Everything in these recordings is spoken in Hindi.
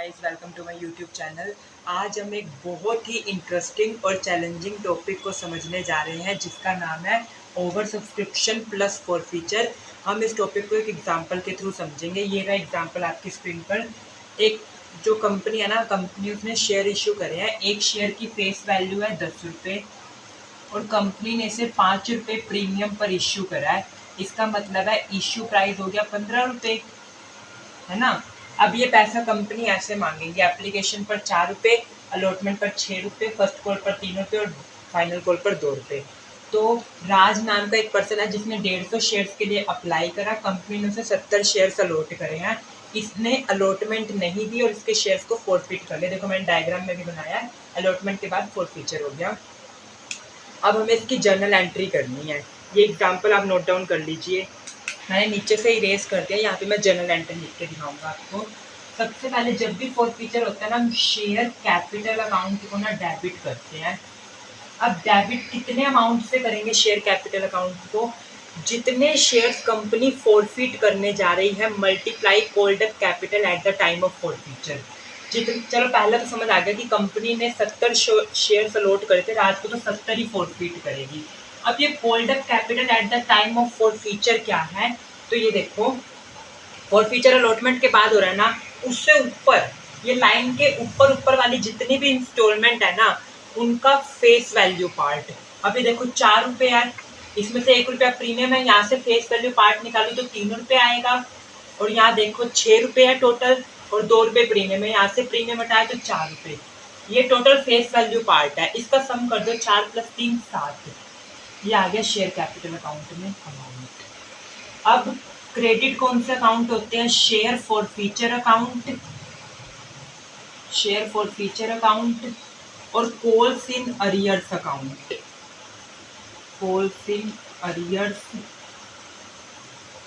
Guys, welcome to my YouTube channel. आज हम एक बहुत ही इंटरेस्टिंग और चैलेंजिंग टॉपिक को समझने जा रहे हैं जिसका नाम है over subscription plus forfeiture. हम इस टॉपिक को एक एग्जांपल के थ्रू समझेंगे। ये रहा एग्जांपल आपकी स्क्रीन पर। एक जो कंपनी है ना, कंपनी उसने शेयर इशू करे हैं। एक शेयर की फेस वैल्यू है 10 रुपये और कंपनी ने इसे 5 रुपये प्रीमियम पर इशू करा है। इसका मतलब है इशू प्राइस हो गया 15 रुपये, है ना। अब ये पैसा कंपनी ऐसे मांगेगी, एप्लीकेशन पर 4 रुपये, अलॉटमेंट पर 6 रुपये, फर्स्ट कॉल पर 3 रुपये और फाइनल कॉल पर 2 रुपये। तो राज नाम का एक पर्सन है जिसने 150 शेयर्स के लिए अप्लाई करा। कंपनी ने उसे 70 शेयर्स अलॉट करे हैं। इसने अलॉटमेंट नहीं दी और इसके शेयर्स को फोरफिट कर लिया। देखो मैंने डायग्राम में भी बनाया है, अलॉटमेंट के बाद फोरफीचर हो गया। अब हमें इसकी जर्नल एंट्री करनी है। ये एग्जाम्पल आप नोट डाउन कर लीजिए। मैंने नीचे से इरेज कर दिया, यहाँ पे मैं जर्नल एंट्री लिख के दिखाऊंगा आपको। सबसे पहले जब भी फोरफीचर होता है ना, हम शेयर कैपिटल अकाउंट को ना डेबिट करते हैं। अब डेबिट कितने अमाउंट से करेंगे शेयर कैपिटल अकाउंट को? जितने शेयर्स कंपनी फोरफिट करने जा रही है multiply called up capital at the time of forfeiture. चलो पहले तो समझ आ गया कि कंपनी ने 70 शेयर्स अलॉट करे थे, राज को तो 70 ही फोरफिट करेगी। अब ये called up capital at the time of forfeiture क्या है? तो ये देखो, फोरफीचर अलॉटमेंट के बाद हो रहा है ना, उससे ऊपर ये लाइन के ऊपर वाली जितनी भी इंस्टॉलमेंट है ना, उनका फेस वैल्यू पार्ट। अभी देखो 4 रुपये है, इसमें से 1 रुपया प्रीमियम है, यहाँ से फेस वैल्यू पार्ट निकालू तो 3 रुपये आएगा। और यहाँ देखो 6 रुपये है टोटल और 2 रुपये प्रीमियम है, यहाँ से प्रीमियम हटाए तो 4 रुपये। ये टोटल फेस वैल्यू पार्ट है, इसका सम कर दो, 4 + 3 7। ये आ गया शेयर कैपिटल अकाउंट में अमाउंट। अब क्रेडिट कौन से अकाउंट होते हैं? Share forfeiture account, share forfeiture account और calls in arrears account, calls in arrears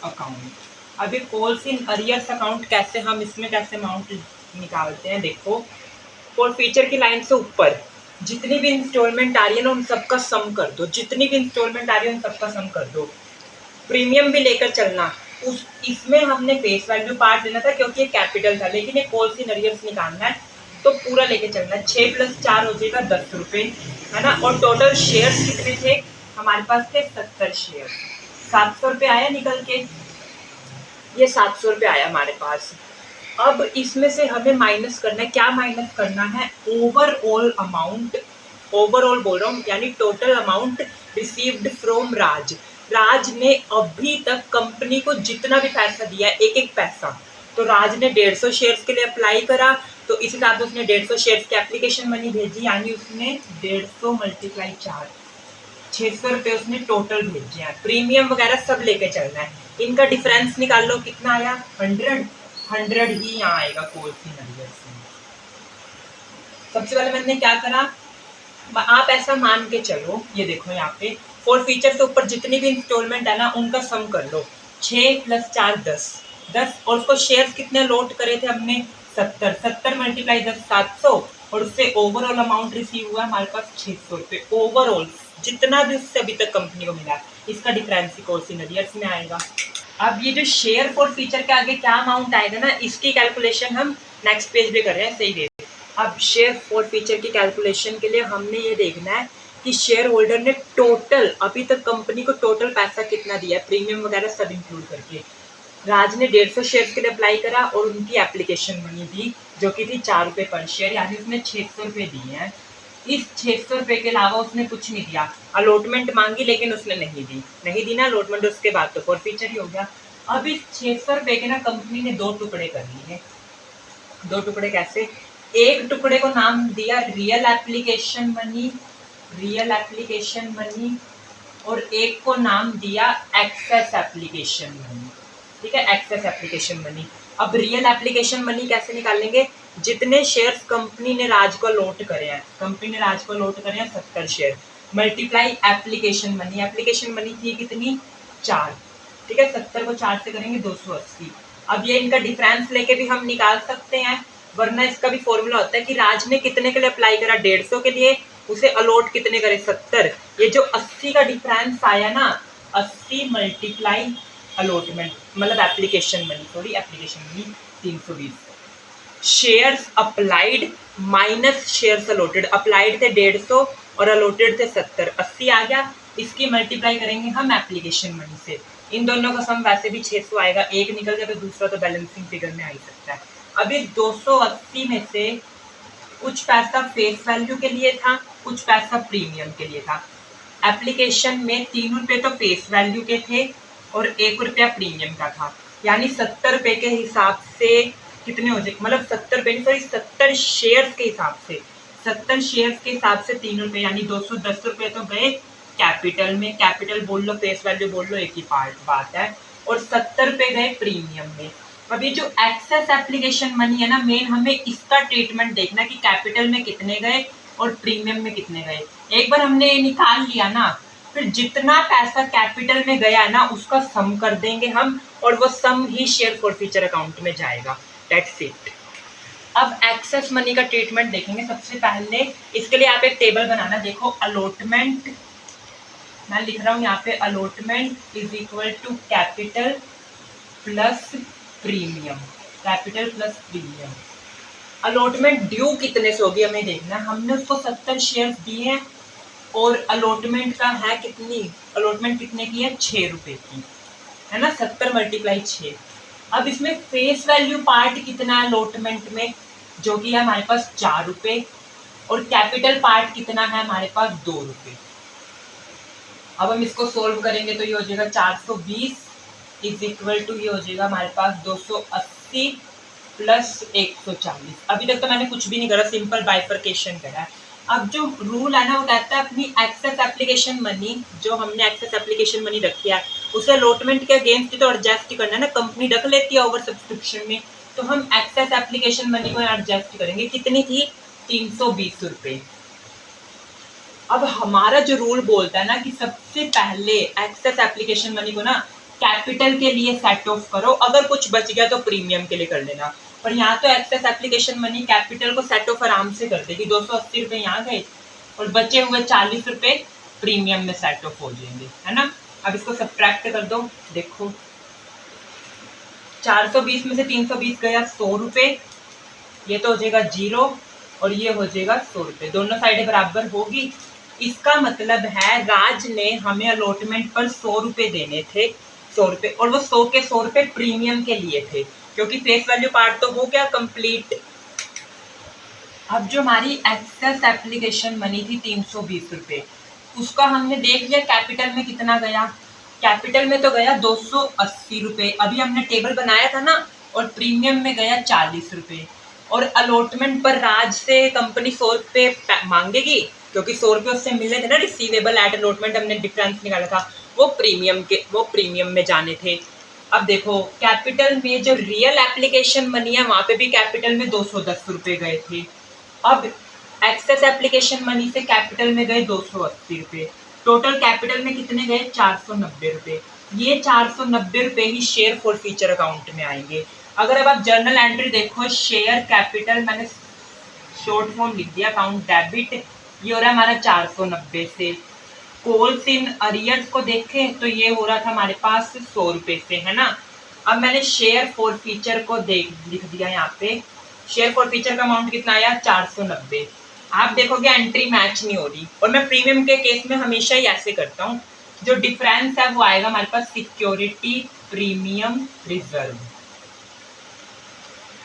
account. अब ये कॉल्स इन अरियर्स अकाउंट कैसे, हम इसमें कैसे अमाउंट निकालते हैं? देखो, फॉर फीचर की लाइन से ऊपर जितनी भी इंस्टॉलमेंट आ रही है ना, उन सबका सम कर दो। जितनी भी इंस्टॉलमेंट आ रही है उन सबका सम कर दो। प्रीमियम भी लेकर चलना, उस इसमें हमने फेस वैल्यू पार्ट लेना था क्योंकि ये कैपिटल था, लेकिन ये कॉल्स इन अरियर्स निकालना है तो पूरा लेके चलना है। 6 + 4 हो जाएगा 10 रुपये, है ना। और टोटल शेयर्स कितने थे हमारे पास? थे 70 शेयर। 700 रुपये आया निकल के, ये 700 रुपये आया हमारे पास। अब इसमें से हमें माइनस करना है। क्या माइनस करना है? ओवरऑल अमाउंट, ओवरऑल बोल रहा हूँ, यानी टोटल अमाउंट रिसीव्ड फ्रॉम राज। राज ने अभी तक कंपनी को जितना भी पैसा दिया है, एक एक पैसा, तो राज ने 150 शेयर्स के लिए अप्लाई करा, तो इस हिसाब से उसने 150 शेयर्स की एप्लीकेशन मनी भेजी, यानी उसने 150 × 4 600 रुपये उसने टोटल भेजे हैं। प्रीमियम वगैरह सब लेके चलना है। इनका डिफरेंस निकाल लो, कितना आया? 100 ही यहाँ आएगा कॉल्स इन अरियर्स में। सबसे पहले मैंने क्या करा, आप ऐसा मान के चलो, ये देखो यहाँ पे फॉर फीचर से ऊपर जितनी भी इंस्टॉलमेंट है ना, उनका सम कर लो। 6 + 4 10 और उसको शेयर्स कितने लोड करे थे हमने? 70 × 10 700 और उससे ओवरऑल अमाउंट रिसीव हुआ हमारे पास 600 रुपये। ओवरऑल जितना भी उससे अभी तक कंपनी को मिला, इसका डिफरेंस कॉल्स इन अरियर्स में आएगा। अब ये जो शेयर फॉर फीचर के आगे क्या अमाउंट आएगा ना, इसकी कैलकुलेशन हम नेक्स्ट पेज पे कर रहे हैं, सही वे। अब शेयर फॉर फीचर की कैलकुलेशन के लिए हमने ये देखना है कि शेयर होल्डर ने टोटल अभी तक कंपनी को टोटल पैसा कितना दिया है, प्रीमियम वगैरह सब इंक्लूड करके। राज ने 150 शेयर के लिए अप्लाई करा और उनकी एप्लीकेशन मनी दी जो कि थी 4 रुपये पर शेयर, यानी उसने 600 रुपये दिए हैं। इस 600 रुपये के अलावा उसने कुछ नहीं दिया। अलॉटमेंट मांगी लेकिन उसने नहीं दी ना अलॉटमेंट, उसके बाद तो फॉर फीचर ही हो गया। अब इस 600 रुपये के ना कंपनी ने 2 टुकड़े कर लिए। 2 टुकड़े कैसे? एक टुकड़े को नाम दिया real application money, real application money, और एक को नाम दिया एक्सेस एप्लीकेशन मनी। ठीक है, एक्सेस एप्लीकेशन मनी। अब रियल एप्लीकेशन मनी कैसे निकालेंगे? जितने शेयर्स कंपनी ने राज को अलॉट करे हैं, कंपनी ने राज को अलॉट करे हैं 70 share, multiply application money. Application money थी कितनी? 4। ठीक है, 70 को 4 से करेंगे 280। अब ये इनका डिफरेंस लेके भी हम निकाल सकते हैं, वरना इसका भी फॉर्मूला होता है कि राज ने कितने के लिए अप्लाई करा? 150 के लिए, उसे अलॉट कितने करे? 70। ये जो 80 का डिफरेंस आया ना, 80 × अलॉटमेंट मतलब application money, sorry application money 320। Shares applied minus shares allotted. Applied थे 150 और अलॉटेड थे 70, 80 आ गया। इसकी मल्टीप्लाई करेंगे हम एप्लीकेशन मनी से। इन दोनों का सम वैसे भी 600 आएगा, एक निकल गया तो दूसरा तो बैलेंसिंग फिगर में आ ही सकता है। अब इस 280 में से कुछ पैसा फेस वैल्यू के लिए था, कुछ पैसा प्रीमियम के लिए था। एप्लीकेशन में 3 रुपये तो फेस वैल्यू के थे और 1 रुपया प्रीमियम का था, यानी 70 रुपये के हिसाब से कितने हो जाए, मतलब 70 रुपये सॉरी 70 शेयर्स के हिसाब से, 70 शेयर्स के हिसाब से 3 रुपये यानी 210 रुपये तो गए कैपिटल में। कैपिटल बोल लो फेस वैल्यू बोल लो, एक ही बात है। और 70 रुपये गए प्रीमियम में। अब ये जो एक्सेस एप्लीकेशन मनी है ना, मेन हमें इसका ट्रीटमेंट देखना कि कैपिटल में कितने गए और प्रीमियम में कितने गए। एक बार हमने ये निकाल लिया ना, फिर जितना पैसा कैपिटल में गया ना उसका सम कर देंगे हम, और वो सम ही शेयर फॉरफीचर अकाउंट में जाएगा। That's it. अब एक्सेस मनी का ट्रीटमेंट देखेंगे। सबसे पहले इसके लिए आप एक टेबल बनाना। देखो अलॉटमेंट, मैं लिख रहा हूँ यहाँ पे allotment is equal to capital plus premium. Capital plus premium. Allotment due कितने से होगी हमें देखना है। हमने उसको 70 शेयर्स दिए हैं और अलॉटमेंट का है कितनी, अलॉटमेंट कितने की है, 6 रुपये की है ना, 70 × 6। अब इसमें फेस वैल्यू पार्ट कितना है अलॉटमेंट में, जो कि है हमारे पास 4 रुपये, और कैपिटल पार्ट कितना है हमारे पास 2 रुपये। अब हम इसको सोल्व करेंगे तो ये हो जाएगा 420 इज इक्वल टू ये हो जाएगा हमारे पास 280 प्लस 140। अभी तक तो मैंने कुछ भी नहीं करा, सिंपल बाइफर्केशन करा है। अब जो रूल है ना वो कहता है अपनी एक्सेस एप्लीकेशन मनी, जो हमने एक्सेस एप्लीकेशन मनी रखी है उसे अलॉटमेंट के अगेंस्ट तो एडजस्ट ही करना है ना। कंपनी रख लेती है ओवर सब्सक्रिप्शन में, तो हम एक्सेस एप्लीकेशन मनी को एडजस्ट करेंगे। कितनी थी, 320 रुपये। अब हमारा जो रूल बोलता है ना कि सबसे पहले एक्सेस एप्लीकेशन मनी को ना कैपिटल के लिए सेट ऑफ करो, अगर कुछ बच गया तो प्रीमियम के लिए कर लेना। पर यहाँ तो एक्सेस एप्लीकेशन मनी कैपिटल को सेट ऑफ आराम से कर देगी। 280 रुपये यहाँ गए और बचे हुए 40 रुपये प्रीमियम में सेट ऑफ हो जाएंगे, है ना। अब इसको सब्ट्रैक्ट कर दो। देखो 420 में से 320 गया 100 रुपये, ये तो हो जाएगा 0 और ये हो जाएगा 100 रुपये, दोनों साइडें बराबर होगी। इसका मतलब है राज ने हमें अलॉटमेंट पर 100 रुपये देने थे, 100 रुपये, और वो 100 के 100 रुपये प्रीमियम के लिए थे, क्योंकि फेस वैल्यू पार्ट तो हो गया कंप्लीट। अब जो हमारी एक्सेस एप्लीकेशन मनी थी 320 रुपये, उसका हमने देख लिया कैपिटल में कितना गया। कैपिटल में तो गया 280 रुपये, अभी हमने टेबल बनाया था ना, और प्रीमियम में गया 40 रुपये। और अलॉटमेंट पर राज से कंपनी 100 रुपये मांगेगी, क्योंकि 100 रुपये उससे मिले थे ना रिसीवेबल एट अलॉटमेंट, हमने डिफरेंस निकाला था, वो प्रीमियम में जाने थे। अब देखो कैपिटल में जो रियल एप्लीकेशन मनी है वहाँ पे भी कैपिटल में 210 रुपये गए थे। अब एक्सेस एप्लीकेशन मनी से कैपिटल में गए 280 रुपये, टोटल कैपिटल में कितने गए 490 रुपये। ये 490 रुपये ही शेयर फॉर फीचर अकाउंट में आएंगे। अगर अब आप जर्नल एंट्री देखो, शेयर कैपिटल मैंने शॉर्ट फॉर्म लिख दिया, अकाउंट डेबिट, ये हो रहा है हमारा 490 से। कॉल्स इन अरियर्स को देखें तो ये हो रहा था हमारे पास 100 रुपये से, है ना। अब मैंने शेयर फॉर फीचर को लिख दिया यहाँ पे, शेयर फॉर फीचर का अमाउंट कितना आया 490। आप देखोगे एंट्री मैच नहीं हो रही, और मैं प्रीमियम के केस में हमेशा ही ऐसे करता हूँ। जो डिफरेंस है वो आएगा हमारे पास security premium reserve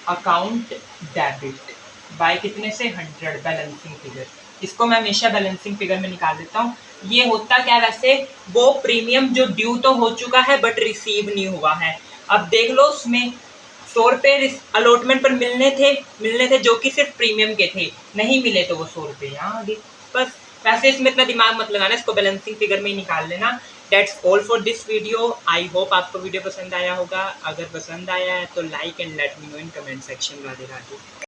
account debit by कितने से 100 बैलेंसिंग फिगर। इसको मैं हमेशा बैलेंसिंग फिगर में निकाल देता हूँ। ये होता क्या वैसे, वो प्रीमियम जो ड्यू तो हो चुका है बट रिसीव नहीं हुआ है। अब देख लो उसमें 100 रुपये अलॉटमेंट पर मिलने थे जो कि सिर्फ प्रीमियम के थे, नहीं मिले तो वो 100 रुपये यहाँ आगे। बस वैसे इसमें इतना दिमाग मत लगाना, इसको बैलेंसिंग फिगर में ही निकाल लेना। That's all for this video. I hope आपको वीडियो पसंद आया होगा। अगर पसंद आया है तो like and let me know in comment section. Radhe Radhe.